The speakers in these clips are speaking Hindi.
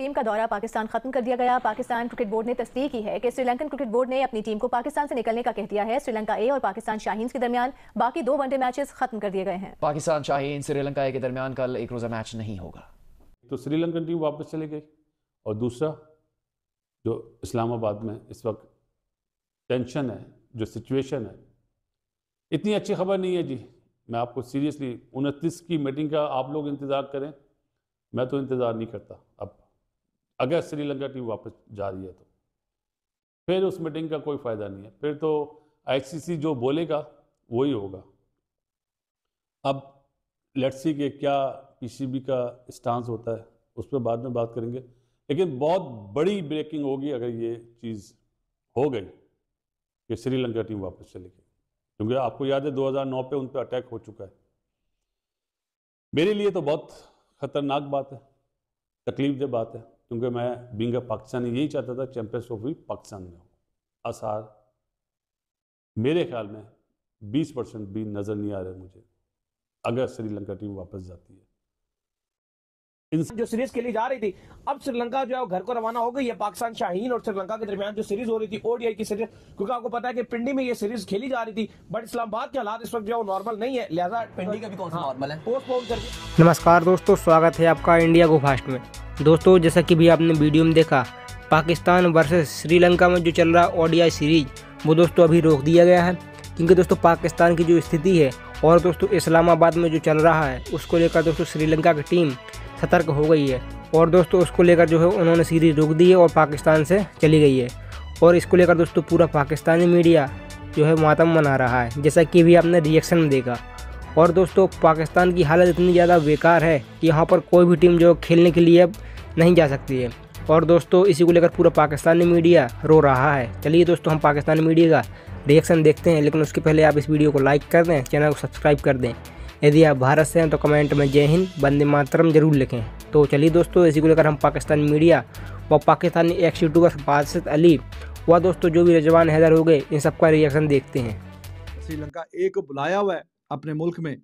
टीम का दौरा पाकिस्तान खत्म कर दिया गया। पाकिस्तान क्रिकेट बोर्ड ने तस्दीक की है कि श्रीलंकन क्रिकेट बोर्ड ने अपनी टीम को पाकिस्तान से निकलने का कह दिया है। श्रीलंका ए और पाकिस्तान शाहीन्स के दरमियान बाकी 2 वनडे मैचेस खत्म कर दिए गए हैं। पाकिस्तान शाहीन श्रीलंका ए के दरमियान कल एक रोजा मैच नहीं होगा। तो श्रीलंकन टीम वापस चली गई, और दूसरा जो इस्लामाबाद में इस वक्त टेंशन है, जो सिचुएशन है, इतनी अच्छी खबर नहीं है जी। मैं आपको सीरियसली 29 की मीटिंग का आप लोग इंतज़ार करें, मैं तो इंतज़ार नहीं करता। अब अगर श्रीलंका टीम वापस जा रही है तो फिर उस मीटिंग का कोई फ़ायदा नहीं है, फिर तो आईसीसी जो बोलेगा वही होगा। अब लेट्स सी कि क्या पीसीबी का स्टांस होता है, उस पर बाद में बात करेंगे। लेकिन बहुत बड़ी ब्रेकिंग होगी अगर ये चीज़ हो गई कि श्रीलंका टीम वापस चली गई, क्योंकि आपको याद है 2009 पे उन पर अटैक हो चुका है। मेरे लिए तो बहुत ख़तरनाक बात है, तकलीफ दह बात है, क्योंकि मैं बीइंग अ पाकिस्तानी यही चाहता था चैंपियंस ट्रॉफी पाकिस्तान में हो। आसार मेरे ख्याल में 20% भी नज़र नहीं आ रहे मुझे अगर श्रीलंका टीम वापस जाती है। जो सीरीज खेली जा रही थी, अब श्रीलंका जो है घर को रवाना हो गई है। पाकिस्तान शाहीन और श्रीलंका के दरमियान जो सीरीज हो रही थी ओडीआई की सीरीज, क्योंकि आपको पता है कि पिंडी में ये सीरीज खेली जा रही थी, बट इस्लामाबाद के हालात इस वक्त जो नॉर्मल नहीं है, लिहाजा पिंडी का भी कौन सा नॉर्मल है, पोस्टपोन करके। नमस्कार दोस्तों, स्वागत है आपका इंडिया गो फास्ट में। दोस्तों, जैसा कि भी आपने वीडियो में देखा, पाकिस्तान वर्सेस श्रीलंका में जो चल रहा ओडीआई सीरीज, वो दोस्तों अभी रोक दिया गया है, क्योंकि दोस्तों पाकिस्तान की जो स्थिति है और दोस्तों इस्लामाबाद में जो चल रहा है, उसको लेकर दोस्तों श्रीलंका की टीम सतर्क हो गई है, और दोस्तों उसको लेकर जो है उन्होंने सीरीज रोक दी है और पाकिस्तान से चली गई है। और इसको लेकर दोस्तों पूरा पाकिस्तानी मीडिया जो है मातम मना रहा है, जैसा कि भी आपने रिएक्शन में देखा। और दोस्तों पाकिस्तान की हालत इतनी ज़्यादा बेकार है कि यहाँ पर कोई भी टीम जो खेलने के लिए अब नहीं जा सकती है, और दोस्तों इसी को लेकर पूरा पाकिस्तानी मीडिया रो रहा है। चलिए दोस्तों, हम पाकिस्तानी मीडिया का रिएक्शन देखते हैं, लेकिन उसके पहले आप इस वीडियो को लाइक कर दें, चैनल को सब्सक्राइब कर दें। यदि आप भारत से हैं तो कमेंट में जय हिंद वंदे मातरम जरूर लिखें। तो चलिए दोस्तों, इसी को लेकर हम पाकिस्तानी मीडिया व पाकिस्तानी एक्स यूट्यूबर बासित अली व दोस्तों जो भी रिजवान हैदर हो गए, इन सबका रिएक्शन देखते हैं। श्रीलंका ए को बुलाया हुआ है अपने मुल्क में,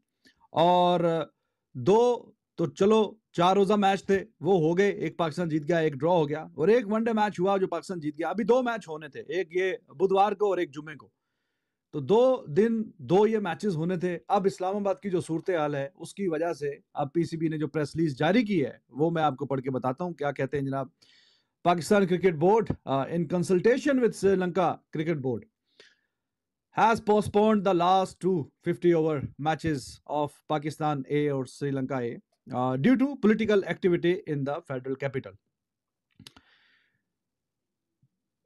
और 2 तो चलो 4 रोजा मैच थे वो हो गए, एक पाकिस्तान जीत गया, एक ड्रॉ हो गया, और एक वनडे मैच हुआ जो पाकिस्तान जीत गया। अभी 2 मैच होने थे, एक ये बुधवार को और एक जुमे को, तो 2 दिन 2 ये मैचेस होने थे। अब इस्लामाबाद की जो सूरत हाल है उसकी वजह से अब पीसीबी ने जो प्रेस रिलीज जारी की है वो मैं आपको पढ़ के बताता हूं क्या कहते हैं जनाब। Pakistan cricket board in consultation with Sri Lanka cricket board has postponed the last 2 50-over matches of Pakistan A or Sri Lanka A due to political activity in the federal capital.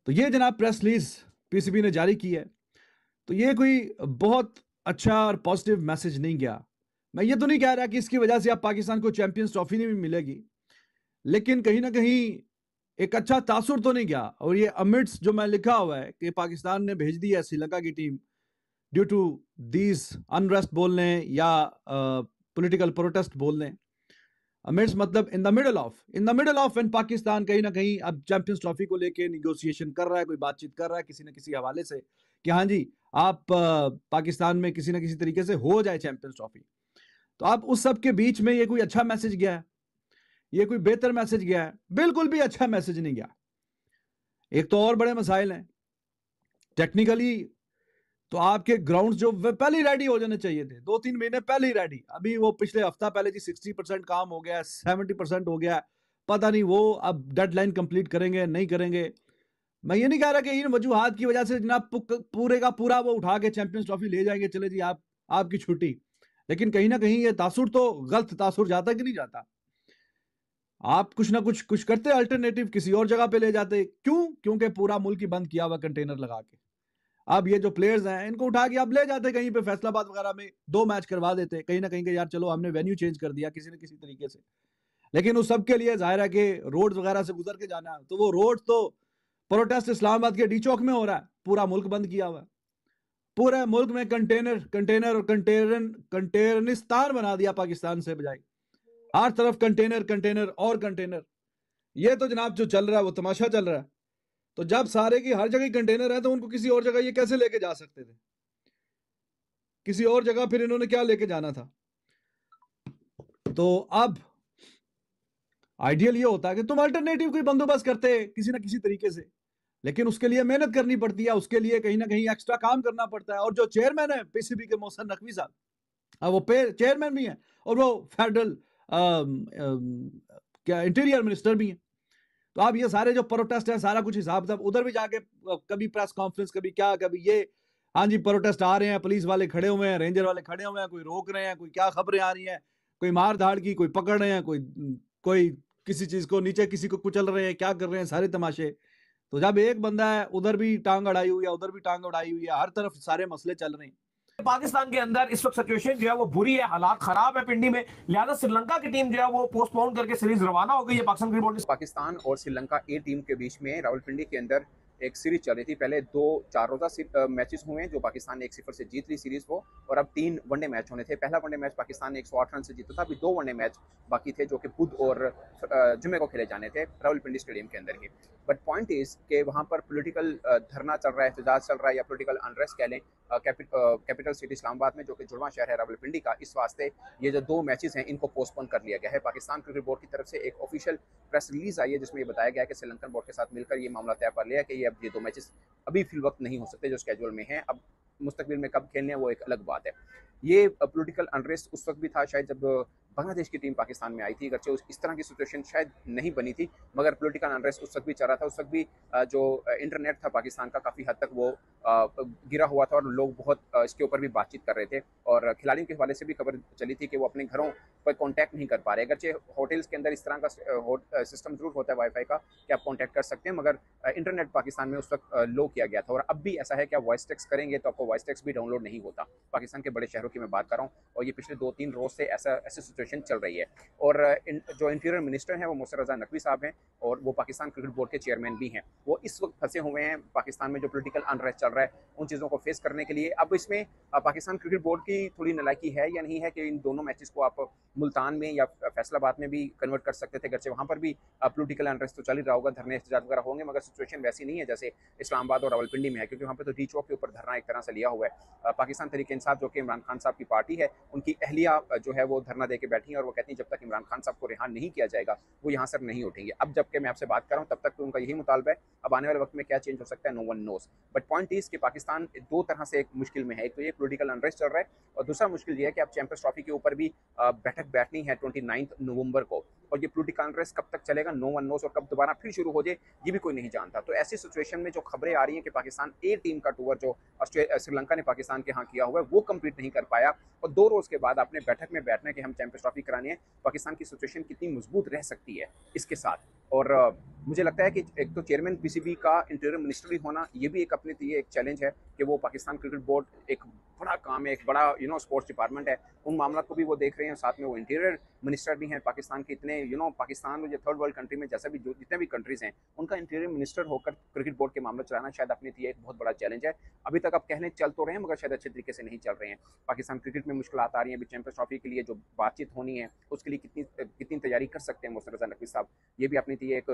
तो ये जनाब प्रेस रिलीज पीसीबी ने जारी की है। तो ये कोई बहुत अच्छा और पॉजिटिव मैसेज नहीं गया। मैं ये तो नहीं कह रहा कि इसकी वजह से अब पाकिस्तान को चैंपियंस ट्रॉफी नहीं मिलेगी, लेकिन कहीं ना कहीं एक अच्छा तासुर तो नहीं गया। और ये अमिट्स जो मैं लिखा हुआ है कि पाकिस्तान ने भेज दी है श्रीलंका की team due to these unrest बोल लें या पॉलिटिकल प्रोटेस्ट बोल लें। अमिट्स मतलब in the middle of and Pakistan कहीं ना कहीं अब चैंपियंस ट्रॉफी को लेके निगोशिएशन कर रहा है, कोई बातचीत कर रहा है किसी न किसी हवाले से कि हाँ जी आप पाकिस्तान में किसी न किसी तरीके से हो जाए चैंपियंस ट्रॉफी। तो अब उस सब के बीच में ये कोई अच्छा मैसेज गया है, ये कोई बेहतर मैसेज गया है? बिल्कुल भी अच्छा मैसेज नहीं गया। एक तो और बड़े मसाइल हैं टेक्निकली, तो आपके ग्राउंड जो पहले ही रेडी हो जाने चाहिए थे, 2-3 महीने पहले ही रेडी। अभी वो पिछले हफ्ता पहले जी 60% काम हो गया, 70% हो गया, पता नहीं वो अब डेडलाइन कंप्लीट करेंगे नहीं करेंगे। मैं ये नहीं कह रहा कि इन वजूहात की वजह से जनाब पूरे का पूरा वो उठा के चैंपियंस ट्रॉफी ले जाएंगे, चले जी आपकी छुट्टी। लेकिन कहीं ना कहीं ये तासुर तो गलत तासुर जाता कि नहीं जाता? आप कुछ ना कुछ करते, अल्टरनेटिव किसी और जगह पे ले जाते। क्यों? क्योंकि पूरा मुल्क ही बंद किया हुआ कंटेनर लगा के। अब ये जो प्लेयर्स हैं इनको उठा के आप ले जाते कहीं पे, फैसलाबाद वगैरह में 2 मैच करवा देते, कहीं ना कहीं के यार चलो हमने वेन्यू चेंज कर दिया किसी न किसी तरीके से। लेकिन उस सब के लिए जाहिर है कि रोड वगैरह से गुजर के जाना है, तो वो रोड तो प्रोटेस्ट इस्लामाबाद के डी चौक में हो रहा है, पूरा मुल्क बंद किया हुआ है। पूरे मुल्क में कंटेनर और कंटेनरिस्तान बना दिया पाकिस्तान से बजाय, हर तरफ कंटेनर और कंटेनर। ये तो जनाब जो चल रहा है वो तमाशा चल रहा है। तो जब सारे की हर जगह कंटेनर है तो उनको किसी और जगह ये कैसे लेके जा सकते थे? किसी और जगह फिर इन्होंने क्या लेके जाना था? तो आइडियल ये होता है कि तुम अल्टरनेटिव कोई बंदोबस्त करते किसी ना किसी तरीके से, लेकिन उसके लिए मेहनत करनी पड़ती है, उसके लिए कहीं ना कहीं एक्स्ट्रा काम करना पड़ता है। और जो चेयरमैन है पीसीबी के मोहसिन नकवी साहब, वो चेयरमैन भी हैं और वो फेडरल क्या इंटीरियर मिनिस्टर भी हैं। तो आप ये सारे जो प्रोटेस्ट है सारा कुछ हिसाब किताब उधर भी जाके कभी प्रेस कॉन्फ्रेंस, कभी क्या, कभी ये, हाँ जी प्रोटेस्ट आ रहे हैं, पुलिस वाले खड़े हुए हैं, रेंजर वाले खड़े हुए हैं, कोई रोक रहे हैं, कोई क्या खबरें आ रही हैं, कोई मार धाड़ की, कोई पकड़ रहे हैं, कोई किसी चीज को नीचे किसी को कुचल रहे हैं, क्या कर रहे हैं, सारे तमाशे। तो जब एक बंदा है उधर भी टांग अड़ाई हुई है, उधर भी टांग अड़ाई हुई है, हर तरफ सारे मसले चल रहे हैं। पाकिस्तान के अंदर इस वक्त सिचुएशन जो है वो बुरी है, हालात खराब है पिंडी में, लिहाजा श्रीलंका की टीम जो है वो पोस्टपोन करके सीरीज रवाना हो गई है। पाकिस्तान क्रिकेट बोर्ड ने पाकिस्तान और श्रीलंका ए टीम के बीच में रावलपिंडी के अंदर एक सीरीज चल रही थी। पहले 2-4 रोजा मैचेस हुए हैं जो पाकिस्तान ने 1-0 से जीत ली सीरीज को, और अब 3 वनडे मैच होने थे। पहला वनडे मैच पाकिस्तान ने 108 रन से जीता था, अभी 2 वनडे मैच बाकी थे जो कि बुध और जुमे को खेले जाने थे रावलपिंडी स्टेडियम के अंदर ही। बट पॉइंट इज कि वहाँ पर पॉलिटिकल धरना चल रहा है, एहतजाज चल रहा है, या पॉलिटिकल अनरेस्ट कह लें कैपिटल सिटी इस्लामाबाद में जो कि जुड़वां शहर है रावलपिंडी का। इस वास्ते ये जो 2 मैचेस हैं इनको पोस्टपोन कर लिया गया है। पाकिस्तान क्रिकेट बोर्ड की तरफ से एक ऑफिशियल प्रेस रिलीज आई है जिसमें ये बताया गया है कि श्रीलंकन बोर्ड के साथ मिलकर ये मामला तय कर लिया है कि ये 2 मैचेस अभी फिल वक्त नहीं हो सकते जो स्केड्यूल में हैं। अब मुस्तकबिल में कब खेलने हैं वो एक अलग बात है। ये पॉलिटिकल अनरेस्ट उस वक्त भी था शायद जब बांग्लादेश की टीम पाकिस्तान में आई थी, अगरचे इस तरह की सिचुएशन शायद नहीं बनी थी, मगर पॉलिटिकल अनरेस्ट उस वक्त भी चल रहा था। उस वक्त भी जो इंटरनेट था पाकिस्तान का काफ़ी हद तक वो गिरा हुआ था और लोग बहुत इसके ऊपर भी बातचीत कर रहे थे, और खिलाड़ियों के हवाले से भी खबर चली थी कि वो अपने घरों पर कॉन्टैक्ट नहीं कर पा रहे। अगरचे होटल्स के अंदर इस तरह का सिस्टम जरूर होता है वाईफाई का कि आप कॉन्टैक्ट कर सकते हैं, मगर इंटरनेट पाकिस्तान में उस वक्त लो किया गया था। और अब भी ऐसा है कि आप वॉइस टेक्स्ट करेंगे तो आपको वॉइस टेक्स्ट भी डाउनलोड नहीं होता। पाकिस्तान के बड़े शहरों की मैं बात कर रहा हूँ, और ये पिछले 2-3 रोज से ऐसी सिचुएशन चल रही है। और जो इंटीरियर मिनिस्टर हैं वो मोहसिन रजा नकवी साहब हैं, और वो पाकिस्तान क्रिकेट बोर्ड के चेयरमैन भी हैं। वो इस वक्त फंसे हुए हैं पाकिस्तान में जो पॉलिटिकल अनरेस्ट चल रहा है उन चीज़ों को फेस करने के लिए। अब इसमें पाकिस्तान क्रिकेट बोर्ड की थोड़ी नालायकी है या नहीं है कि इन दोनों मैचेस को आप मुल्तान में या फैसलाबाद में भी कन्वर्ट कर सकते थे, गर्चे वहाँ पर भी पॉलिटिकल अनरेस्ट तो चल ही रहा होगा, धरने एहतजाज वगैरह होंगे, मगर सिचुएशन वैसी नहीं है जैसे इस्लामाबाद और रावलपिंडी में है, क्योंकि वहाँ पर तो डी चौक के ऊपर धरना एक तरह से लिया हुआ है। पाकिस्तान तहरीक इंसाफ जो कि इमरान खान साहब की पार्टी है, उनकी अहलिया जो है वो धरना दे के बैठी है, और वो कहती है जब तक इमरान खान साहब को रिहा नहीं किया जाएगा वो यहाँ से नहीं उठेंगे। अब जबकि मैं आपसे बात कर रहा हूँ तब तक तो उनका यही मुतालबा है। अब आने वाले वक्त में क्या चेंज हो सकता है no one knows. But point is कि पाकिस्तान 2 तरह से एक मुश्किल में है। एक तो ये पॉलिटिकल अनरेस्ट चल रहा है, और दूसरा मुश्किल ये है कि अब चैंपियंस ट्रॉफी के ऊपर भी बैठक बैठनी है 29 नवंबर को, और ये पॉलिटिकल अनरेस्ट कब तक चलेगा नो वन नोस, और कब दोबारा फिर शुरू हो जाए ये भी कोई नहीं जानता। तो ऐसी सिचुएशन में जो खबरें आ रही हैं कि पाकिस्तान ए टीम का टूर जो श्रीलंका ने पाकिस्तान के यहाँ किया हुआ है वो कंप्लीट नहीं कर पाया, और 2 रोज के बाद आपने बैठक में बैठना कि हम चैंपियंस ट्रॉफी करानी है, पाकिस्तान की सिचुएशन कितनी मजबूत रह सकती है इसके साथ। और मुझे लगता है कि एक तो चेयरमैन पीसीबी का इंटीरियर मिनिस्टर भी होना ये भी एक अपने लिए एक चैलेंज है कि वो पाकिस्तान क्रिकेट बोर्ड एक बड़ा काम है, एक बड़ा स्पोर्ट्स डिपार्टमेंट है, उन मामला को भी वो देख रहे हैं, साथ में वो इंटीरियर मिनिस्टर भी हैं पाकिस्तान के। इतने पाकिस्तान में जो थर्ड वर्ल्ड कंट्री में जैसा भी जितने भी कंट्रीज हैं उनका इंटीरियर मिनिस्टर होकर क्रिकेट बोर्ड के मामला चलाना शायद अपने लिए एक बहुत बड़ा चैलेंज है। अभी तक अब कहने चल तो रहे हैं मगर शायद अच्छे तरीके से नहीं चल रहे हैं। पाकिस्तान क्रिकेट में मुश्किल आ रही है, अभी चैंपियंस ट्रॉफी के लिए जो बातचीत होनी है उसके लिए कितनी तैयारी कर सकते हैं मोहसिन रजा नकवी साहब, ये भी अपनी लिए एक